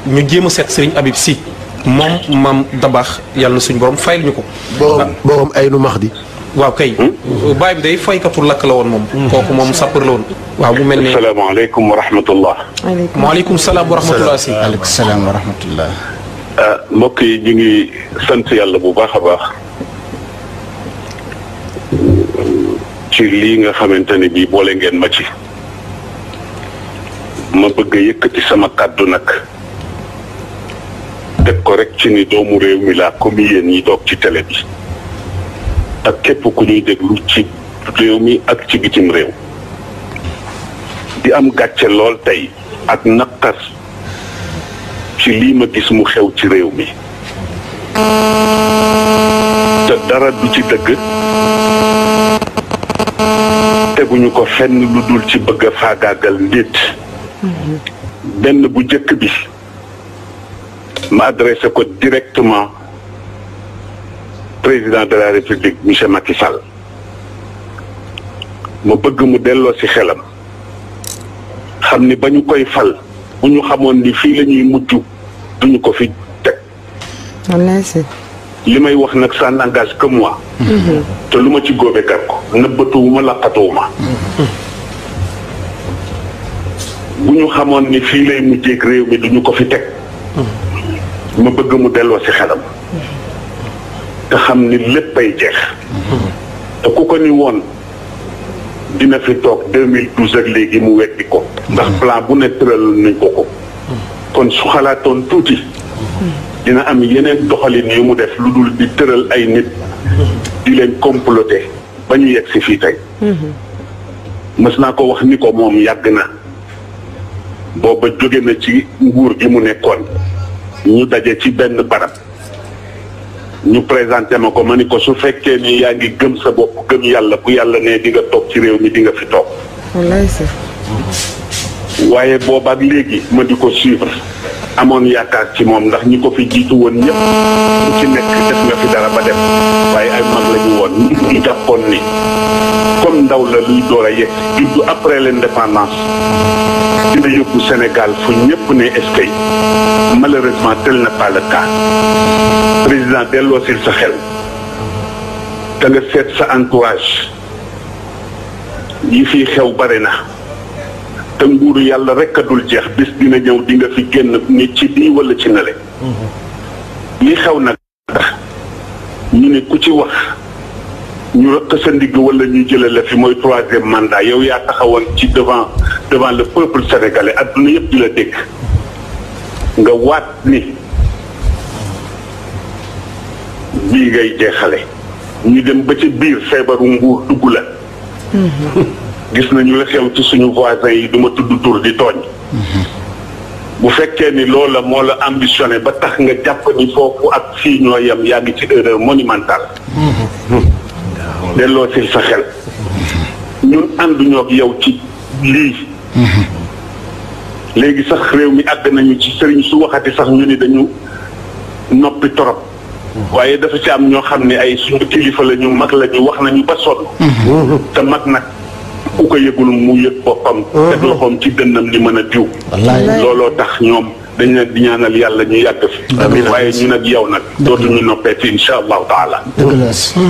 ñu jéem a seet Serigne Habib Sy moom maam Dabakh yàlla na suñu borom fayal ñu ko. borom ay nu max di. waaw kay. baay bi day faykatu lakk la woon moom. kooku moom sapeur la woon. waaw mu mel ne asalaamaaleykum wa rahmatullah. waaleykum salaam wa rahmatullah si. waaleykum salaam wa rahmatullah. mbokk yi ñu ngi sant yàlla bu baax a baax. ci lii nga xamante ne bii boole ngeen ma ci. ma bëgg a yëkkati sama kàddu nag. teg ko rek ci ni doomu réew mi laa comme yéen ñi toog ci télé bi. ak képp ku ñuy déglu ci réew mi ak ci bitim réew. di am gàcce lool tey ak naqar ci lii ma gis mu xew ci réew mi. te dara du ci dëgg. teguñu ko fenn lu dul ci bëgg a faagaagal nit. benn bu jëkk bi ma adressé ko directement président de la république monsieur Macky Sall ma bëgg mu delloo ci xelam xam ni ba ñu koy fal bu ñu xamoon ni fii la ñuy mujj duñu ko fi teg. li may wax nag ça n'engage que moi. te lu ma ci góobe gar ko nëbbatuwuma laqatuwuma. bu ñu xamoon ni fii lay mujjeeg réew mi duñu ko fi teg. ma bëgg mu delloo ci xelam. te xam ni léppay jeex. te ku ko ni woon dina fi toog 2012 ak léegi mu weddi ko. ndax plan bu ne tëral nañ ko. kon su xalaatoon tuuti. dina am yeneen doxalin yu mu def lu dul di tëral ay nit. di leen comploter ba ñu yegg si fii tey. mës naa ko wax ni ko moom yàgg na. booba jóge na ci nguur gi mu nekkoon. ñu daje ci benn barab. ñu présenté ma ko ma ni ko su fekkee ni yaa ngi gëm sa bopp gëm yàlla bu yàlla ne di nga toog ci réew mi di nga fi toog. wallaay sax. waaye boobaak léegi ma di ko suivre. amoon yaakaar ci moom ndax ñi ko fi jiitu woon ñëpp ku ci nekk def nga fi dara ba dem waaye ay mag la ñu woon ñu jàppoon ni comme ndaw la luy door a yegg juddu après l'indépendance dina yóbbu Sénégal fu ñëpp ne est-ce que malheureusement tel n'est pas le cas. président delloosil sa xel te nga seet sa entourage yi fii xew bare na. te nguuru yàlla rek a dul jeex bis dina ñëw di nga fi génn ni ci bii wala ci nale. li xew nag ñu ne ku ci wax ñu rëq sa ndigg wala ñu jëlee la fi mooy 3e mandat yow yaa taxawoon ci devant le peuple sénégalais adduna yëpp di la dégg nga waat ni bii ngay jeexale ñu dem ba ci biir feebaru nguur dugg la. gis nañu la xew ci suñu voisins yi duma tudd tur di tooñ. bu fekkee ni loola moo la ambitionné ba tax nga jàpp ni foofu ak fii ñoo yem yaa ngi ci erreur monumentale. delloo si sa xel. ñun ànduñoo ak yow ci lii. léegi sax réew mi àgg nañu ci sëriñ su waxati sax ñu ni dañu noppi torop. waaye dafa ci am ñoo xam ne ay suñu kilifa la ñu mag la ñu wax nañu ba sonn. te mag nag. ku ko yëgul mu yëg boppam. teg loxoom ci dënnam ni mën a diw. looloo tax ñoom dañ leen di ñaanal yàlla ñu yàgg fi. amiin waaye ñu nag yow nag. dootuñu noppeeti insha allahu taala.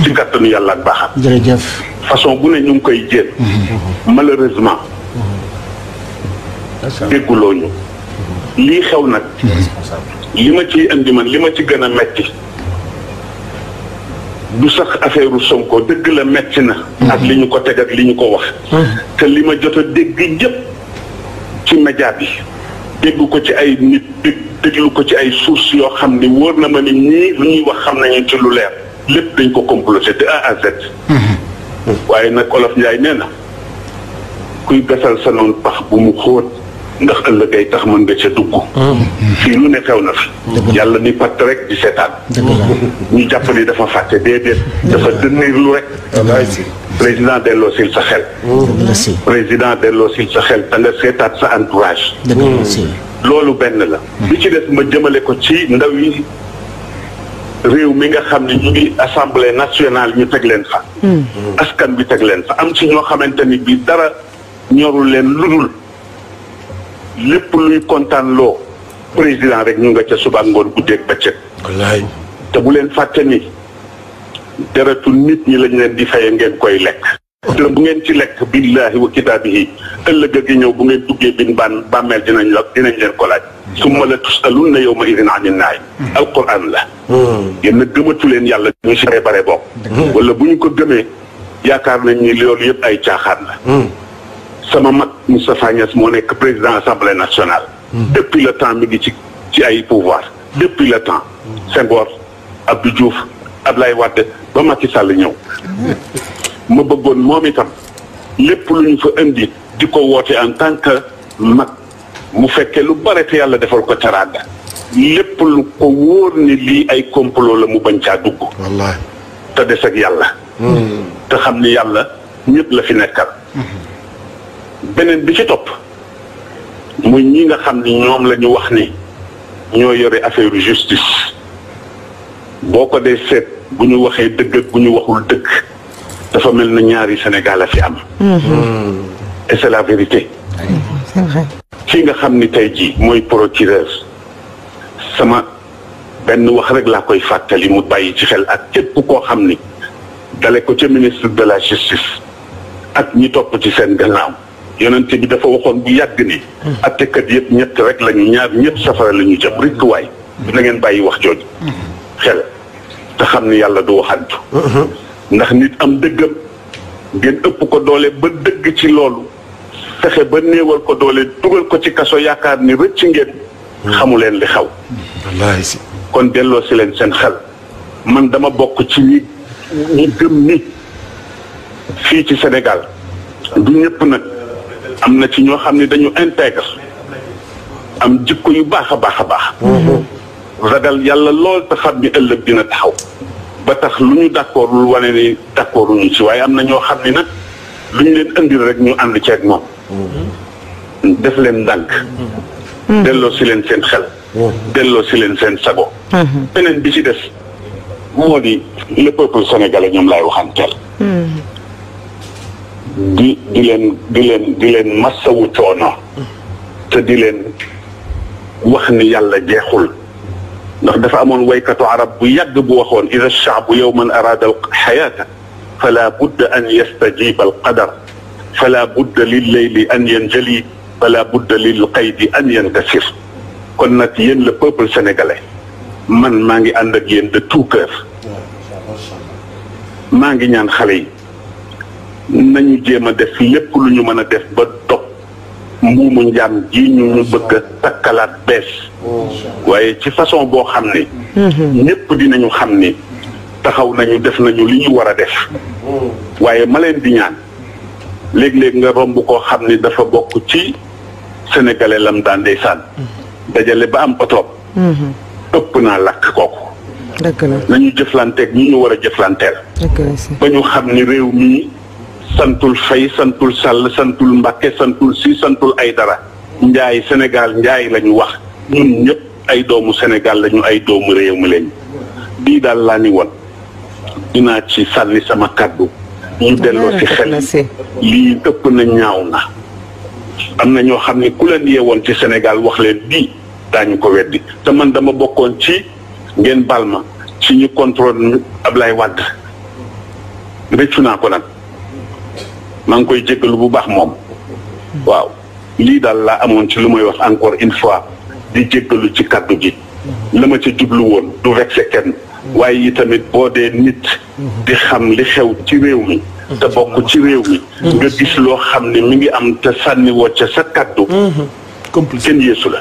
ci kattanu yàlla ak baaxam. jërëjëf. façon bu ne ñu ngi koy jéem. malheureusement. dégguloo ñu. lii xew nag. li ma ciy indi man li ma ci gën a metti. du sax affaire Sonko dëgg la metti na. ak li ñu ko teg ak li ñu ko wax. te li ma jot a dégg yëpp ci média bi. dégg ko ci ay nit déglu ko ci ay sources yoo xam ni wóor na ma ni ñii lu ñuy wax xam nañu ci lu leer lépp dañ ko comploté de A à Z. waaye nag Olof Njaay nee na kuy gasal sa noonu pax bu mu xóot ndax ëllëg ay tax mën nga ca dugg. fii lu ne xew na fi. yàlla ni patt rek di seetaan. ñu jàpp ni dafa fàtte déedéet. dafa dënniirlu rek. président delloo sil sa xel. président delloo sil sa xel te nga seetaat sa entourage. loolu benn la. li ci des ma jëmale ko ci ndaw yi réew mi nga xam ne ñu ngi assemblée nationale ñu teg leen fa. askan bi teg leen fa am ci ñoo xamante ni bi dara ñorul leen ludul lépp luy kontaan loo président rek ñu nga ca suba ngoon guddeeg bëccëg. wallaay. te bu leen fàtte ni deretu nit ñi lañ leen di faye ngeen koy lekk. te bu ngeen ci lekk billahi wa kitaabihi ëllëg gi ñëw bu ngeen duggee bin bàmmeel dinañ leen ko laaj. summa la tusalunna yawma idin anin naim. alquran la. yéen a gëmatu leen yàlla ñu si bare bokk. wala bu ñu ko gëmee yaakaar nañ ni loolu yëpp ay caaxaan la. sama mag Moustapha Niasse moo nekk président assemblée nationale. depuis le temps mi ngi ci ay pouvoir depuis le temps. Senghor Abdou Diouf Ablaye Wade ba Macky Sall ñëw. ma bëggoon moom itam lépp lu ñu fa indi di ko woote en tant que mag mu fekkee lu bare te yàlla defal ko teraanga lépp lu ko wóor ni lii ay complot la mu bañ caa dugg. wallaay. te des ak yàlla. te xam ni yàlla ñëpp la fi nekkal. beneen bi ci topp muy ñi nga xam ni ñoom la ñu wax ni ñoo yore affaire justice boo ko dee seet bu ñu waxee dëgg ak bu ñu waxul dëgg dafa mel na ñaari Sénégal a fi am. et c'est la vérité. c'est vrai. ki nga xam ni tey jii mooy procureur sama benn wax rek laa koy fàttali mu bàyyi ci xel ak képp koo xam ni dale ko ca ministre de la justice ak ñi topp ci seen gannaaw yonente bi dafa waxoon bu yàgg ni attekat yëpp ñett rek lañu ñaar ñëpp safara la ñu jëm rikk waay na ngeen bàyyi wax jooju xel te xam ni yàlla du waxantu ndax nit am dëggam ngeen ëpp ko doole ba dëgg ci loolu fexe ba néewal ko doole dugal ko ci kaso yaakaar ni rëcc ngeen xamu leen li xaw wallaay si. kon delloo si leen seen xel man dama bokk ci ñi gëm ni fii ci Sénégal du ñëpp nag am na ci ñoo xam ne dañu intègre am jikko yu baax a baax a baax ragal yàlla lool te xam ni ëllëg dina taxaw ba tax lu ñu d'accord lu wane ni d'accord ñu ci waaye am na ñoo xam ni nag lu ñu leen indil rek ñu ànd ceeg moom def leen ndànk delloo si leen seen xel delloo si leen seen sago beneen bi ci des moo di le peuple sénégalais ñoom laay waxanteel di leen massawu coono te di leen wax ni yàlla jeexul ndax dafa amoon waykatu arab bu yàgg bu waxoon ida shaabu yowman araada alxayaata fala budda an yastajiba alqadar fala budda lilleyli an yanjali fala budda lilqaydi an yankasir kon nag yéen le peuple sénégalais man maa ngi ànd ak yéen de tout cœur maa ngi ñaan xale yi nañu jéem a def lépp lu ñu mën a def ba dog mbuumu njaam ji ñu bëgg a takkalaat bees waaye ci façon boo xam ne ñépp dinañu xam ni taxaw nañu def nañu li ñu war a def waaye ma leen di ñaan léeg-léeg nga romb koo xam ni dafa bokk ci sénégalais lam daan ndeysaan dajale ba am oto ëpp naa lakk kooku dëgg la nañu jëflanteeg ñi ñu war a jëflanteel dëgg la si. ba ñu xam ni réew mi santul Fay santul Sall santul Mbàkke santul Si santul ay dara njaay Sénégal njaay la ñu wax ñun ñëpp ay doomu Sénégal lañu ay doomu réew mi lañu bii daal laa ni woon dinaa ci sànni sama kàddu ñu delloo ci xel lii ëpp na ñaaw na am na ñoo xam ne ku leen yeewoon ci Sénégal wax leen bii daañu ko weddi te man dama bokkoon ci ngeen baal ma ci ñu contrôle Ablaye Wade rëccu naa ko nag maa ngi koy jéggalu bu baax moom waaw lii daal laa amoon ci lu may wax encore une fois di jéggalu ci kàddu gi la ma ca jublu woon du vexé kenn waaye yi tamit boo dee nit di xam li xew ci réew mi te bokk ci réew mi nga gis loo xam ne mi ngi am te sànni woo ca sa kàddu kenn yeesu la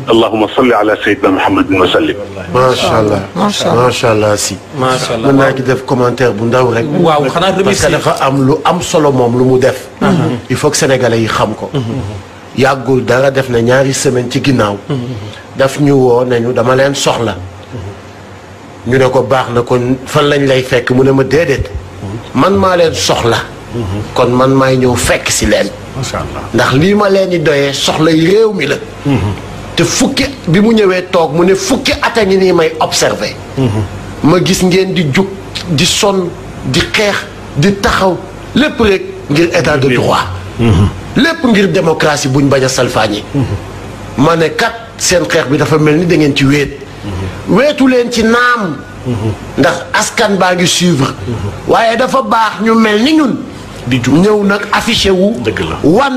allahuma salli ala sayyidina muhammadin wa sallim macha allah macha allah si. macha allah mën naa ci def commentaire bu ndaw rek. waaw xanaa parce remercier que dafa am lu am solo moom lu mu def. il faut que sénégalais yi xam ko. yàggul dara def na ñaari semaine ci ginnaaw. daf ñu woo nañu dama leen soxla. ñu ne ko baax na kon fan lañ lay fekk mu ne ma déedéet. man maa leen soxla. kon man maay ñëw fekk si leen. macha allah ndax lii ma leen di doyee soxla yi réew mi la. te fukki bi mu ñëwee toog mu ne fukki at a ngi nii may observé. ma gis ngeen di jug di sonn di xeex di taxaw lépp rek ngir état de droit. lépp ngir démocratie buñ bañ a salfaañi. ma ne kat seen xeex bi dafa mel ni da ngeen ci wéet weetu leen ci naam ndax askan baa ngi suivre waaye dafa baax ñu mel ni ñun di jug ñëw nag affiché wu dëgg la wan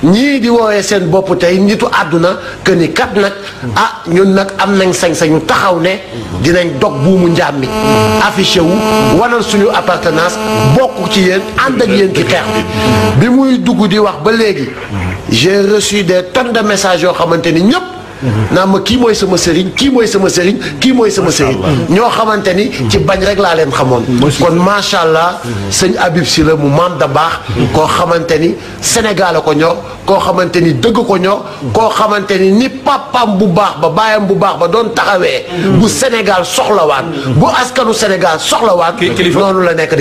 ñii di woowee seen bopp tey nitu àdduna que ni kat nag ah ñun nag am nañ sañ-sañu taxaw ne dinañ dog buumu njaam mi affiché wu wanal suñu appartenance bokk ci yéen ànd ak yéen ci xeex bi muy dugg di wax ba léegi j'ai reçu des tonnes de messages yoo xamante ni ñëpp naa ma kii mooy sama sëriñ kii mooy sama sëriñ kii mooy sama sëriñ ñoo xamante ni ci bañ rek laa leen xamoon kon macha allah sëñ Habib Sy la mu maam da baax koo xamante ni Sénégal a ko ñor koo xamante ni dëgg ko ñor koo xamante ni papam bu baax ba baayam bu baax ba doon taxawee bu Sénégal soxlawaat bu askanu Sénégal soxlawaat noonu la nekk